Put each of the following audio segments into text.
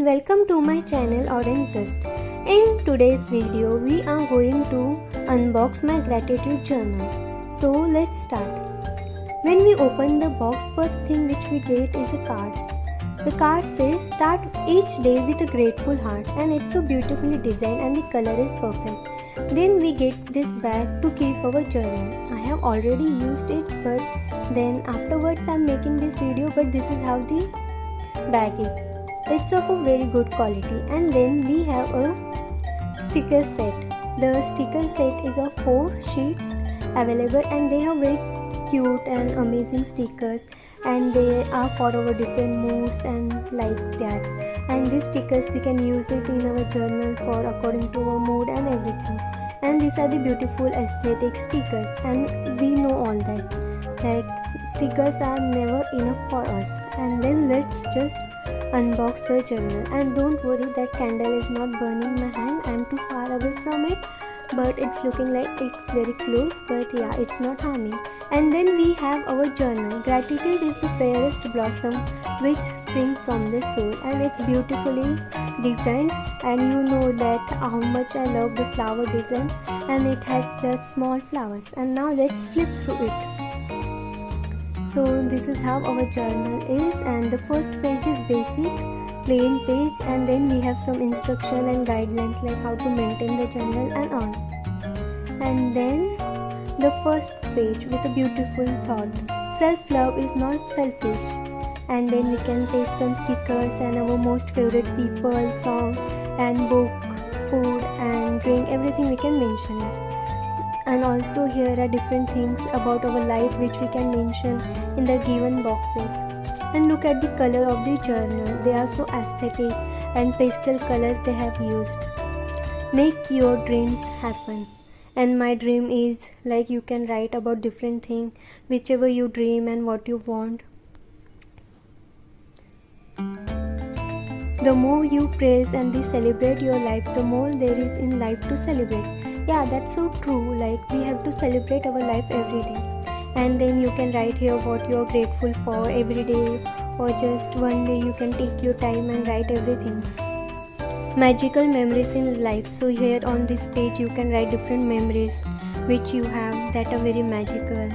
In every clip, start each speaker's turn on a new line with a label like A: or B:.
A: and welcome to my channel Orange Zest. In today's video, we are going to unbox my gratitude journal. So let's start. When we open the box, first thing which we get is a card. The card says start each day with a grateful heart, and it's so beautifully designed and the color is perfect. Then we get this bag to keep our journal. I have already used it, but then afterwards I'm making this video, but this is how the bag is. It's of a very good quality. And then we have a sticker set. The sticker set is of 4 sheets available, and they have very cute and amazing stickers, and they are for our different moods and like that. And these stickers we can use it in our journal for according to our mood and everything. And these are the beautiful aesthetic stickers, and we know all that. Like stickers are never enough for us. And then let's just unbox the journal. And don't worry, that candle is not burning my hand. I'm too far away from it, but it's looking like it's very close, but yeah, it's not harming. And then we have our journal. Gratitude is the fairest blossom which springs from the soul, and it's beautifully designed, and you know that how much I love the flower design, and it has that small flowers. And now let's flip through it. So this is how our journal is, and the first page is basic plain page, and then we have some instruction and guidelines like how to maintain the journal and all. And then the first page with a beautiful thought: self-love is not selfish. And then we can paste some stickers and our most favorite people, song and book, food and drink, everything we can mention it. And also here are different things about our life which we can mention in the given boxes. And look at the color of the journal. They are so aesthetic and pastel colors they have used. Make your dreams happen. And my dream is like you can write about different things, whichever you dream and what you want. The more you praise and celebrate your life, the more there is in life to celebrate. Yeah, that's so true. Like we have to celebrate our life every day. And then you can write here what you are grateful for every day, or just one day you can take your time and write everything. Magical memories in life. So here on this page you can write different memories which you have that are very magical.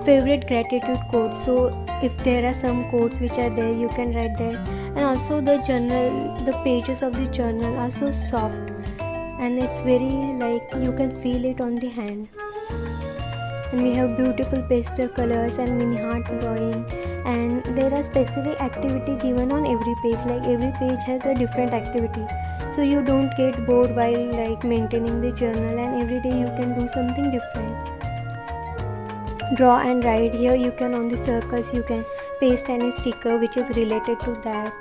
A: Favorite gratitude quotes. So if there are some quotes which are there, you can write there. And also the journal, the pages of the journal are so soft, and it's very like you can feel it on the hand. And we have beautiful pastel colors and mini heart drawing, and there are specific activity given on every page. Like every page has a different activity, so you don't get bored while like maintaining the journal, and every day you can do something different. Draw and write. Here you can, on the circles you can paste any sticker which is related to that.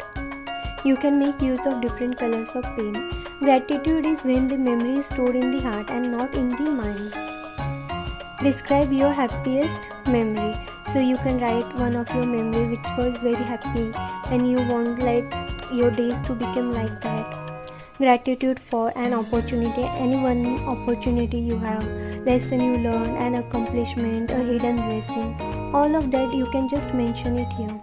A: You can make use of different colors of paint. Gratitude is when the memory is stored in the heart and not in the mind. Describe your happiest memory. So you can write one of your memory which was very happy and you want like your days to become like that. Gratitude for an opportunity, any one opportunity you have, lesson you learn, an accomplishment, a hidden blessing, all of that you can just mention it here.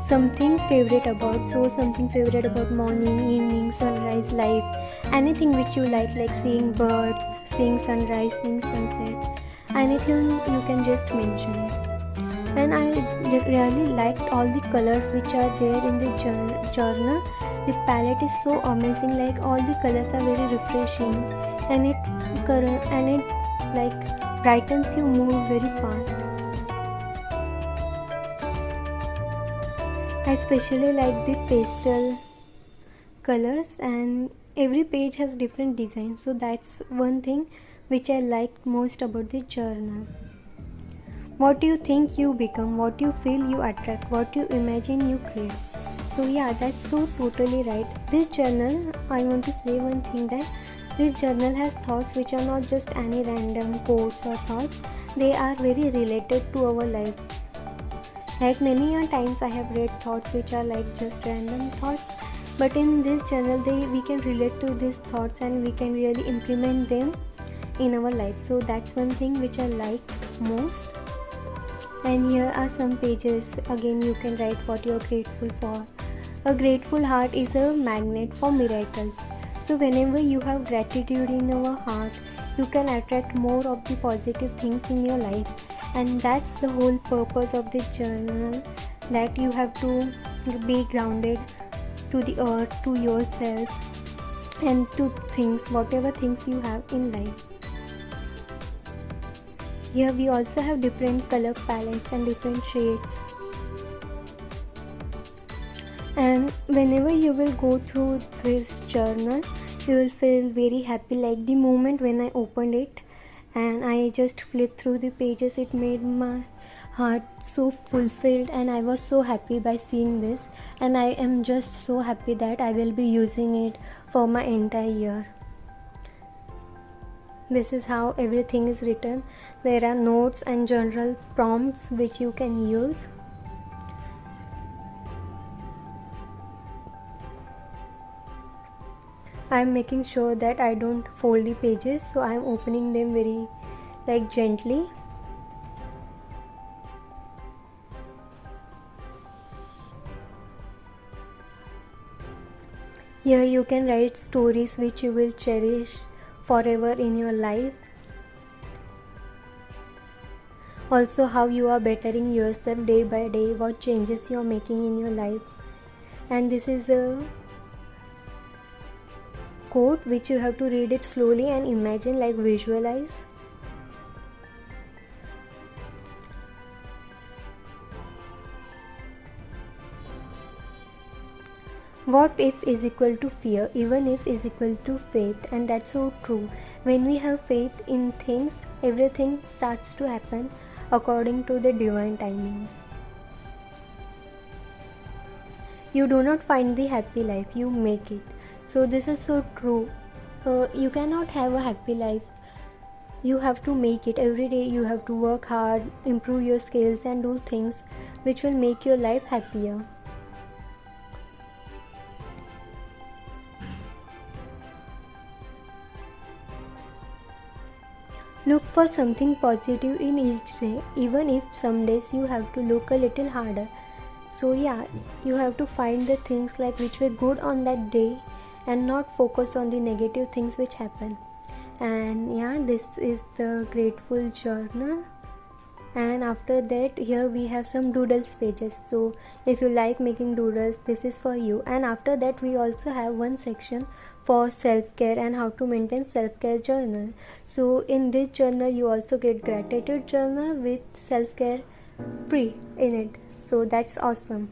A: Something favorite about, so something favorite about morning, evening, sunrise, life, anything which you like seeing birds, seeing sunrise, seeing sunset, anything you can just mention it. And I really liked all the colors which are there in the journal. The palette is so amazing, like all the colors are very refreshing, and it like brightens your mood very fast. I especially like the pastel colors, and every page has different designs, so that's one thing which I like most about the journal. What you think you become, what you feel you attract, what you imagine you create. So yeah, that's so totally right. This journal, I want to say one thing, that this journal has thoughts which are not just any random quotes or thoughts. They are very related to our life. Like many a times I have read thoughts which are like just random thoughts, but in this journal we can relate to these thoughts and we can really implement them in our life. So that's one thing which I like most. And here are some pages. Again, you can write what you're grateful for. A grateful heart is a magnet for miracles. So whenever you have gratitude in your heart, you can attract more of the positive things in your life. And that's the whole purpose of this journal, that you have to be grounded to the earth, to yourself, and to things, whatever things you have in life. Here we also have different color palettes and different shades. And whenever you will go through this journal, you will feel very happy. Like the moment when I opened it and I just flipped through the pages, it made my heart so fulfilled, and I was so happy by seeing this, and I am just so happy that I will be using it for my entire year. This is how everything is written. There are notes and journal prompts which you can use. I am making sure that I don't fold the pages, so I am opening them very gently. Here you can write stories which you will cherish forever in your life. Also, how you are bettering yourself day by day, what changes you are making in your life. And this is a quote which you have to read it slowly and imagine, like visualize. What if is equal to fear, even if is equal to faith. And that's so true. When we have faith in things, everything starts to happen according to the divine timing. You do not find the happy life, you make it. So this is so true. You cannot have a happy life. You have to make it. Every day you have to work hard, improve your skills, and do things which will make your life happier. Look for something positive in each day, even if some days you have to look a little harder. So yeah, you have to find the things which were good on that day and not focus on the negative things which happen. And yeah, this is the grateful journal. And after that, here we have some doodles pages. So if you like making doodles, this is for you. And after that, we also have one section for self-care and how to maintain self-care journal. So in this journal, you also get gratitude journal with self-care free in it. So that's awesome.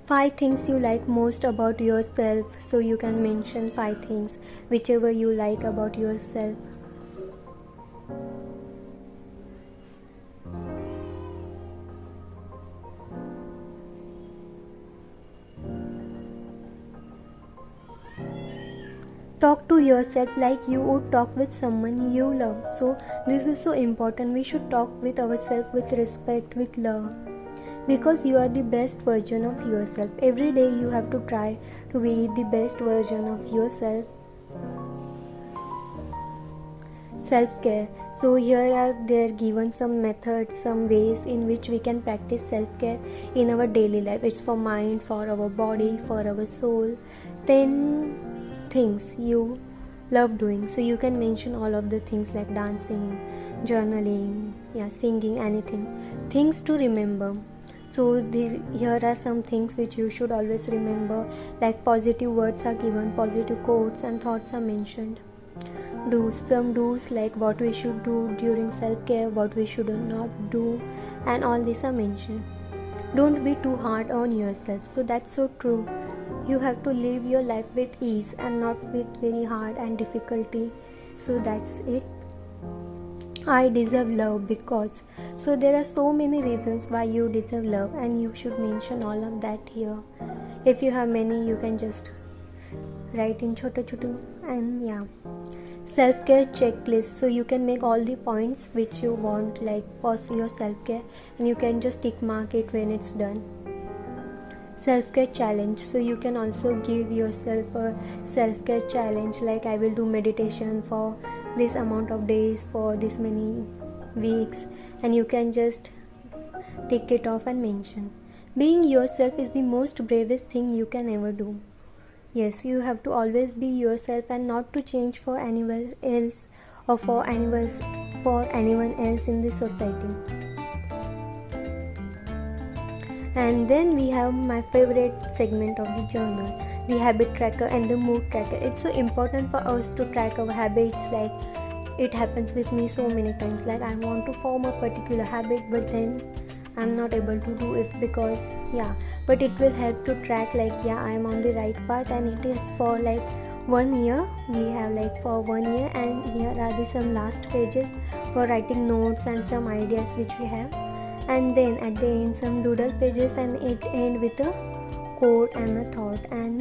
A: 5 things you like most about yourself. So you can mention 5 things whichever you like about yourself. Talk to yourself like you would talk with someone you love. So this is so important. We should talk with ourselves with respect, with love, because you are the best version of yourself. Every day you have to try to be the best version of yourself. Self-care. So here are there given some methods, some ways in which we can practice self-care in our daily life. It's for mind, for our body, for our soul. 10 things you love doing. So you can mention all of the things like dancing, journaling, singing, anything. Things to remember. So here are some things which you should always remember, like positive words are given, positive quotes and thoughts are mentioned. Some do's, like what we should do during self-care, what we should not do, and all these are mentioned. Don't be too hard on yourself. So that's so true. You have to live your life with ease and not with very hard and difficulty. So that's it. I deserve love because. So there are so many reasons why you deserve love, and you should mention all of that here. If you have many, you can just write in choto. And self-care checklist. So you can make all the points which you want for your self-care, and you can just tick mark it when it's done. Self-care challenge. So you can also give yourself a self-care challenge, like I will do meditation for this amount of days for this many weeks, and you can just take it off and mention. Being yourself is the most bravest thing you can ever do. Yes, you have to always be yourself and not to change for anyone else or for anyone else in this society. And then we have my favorite segment of the journal, the habit tracker and the mood tracker. It's so important for us to track our habits. Like, it happens with me so many times, like I want to form a particular habit but then I'm not able to do it because but it will help to track, like I'm on the right path, and it is for like 1 year. We have like for 1 year, and here are the some last pages for writing notes and some ideas which we have, and then at the end some doodle pages, and it end with a quote and a thought. And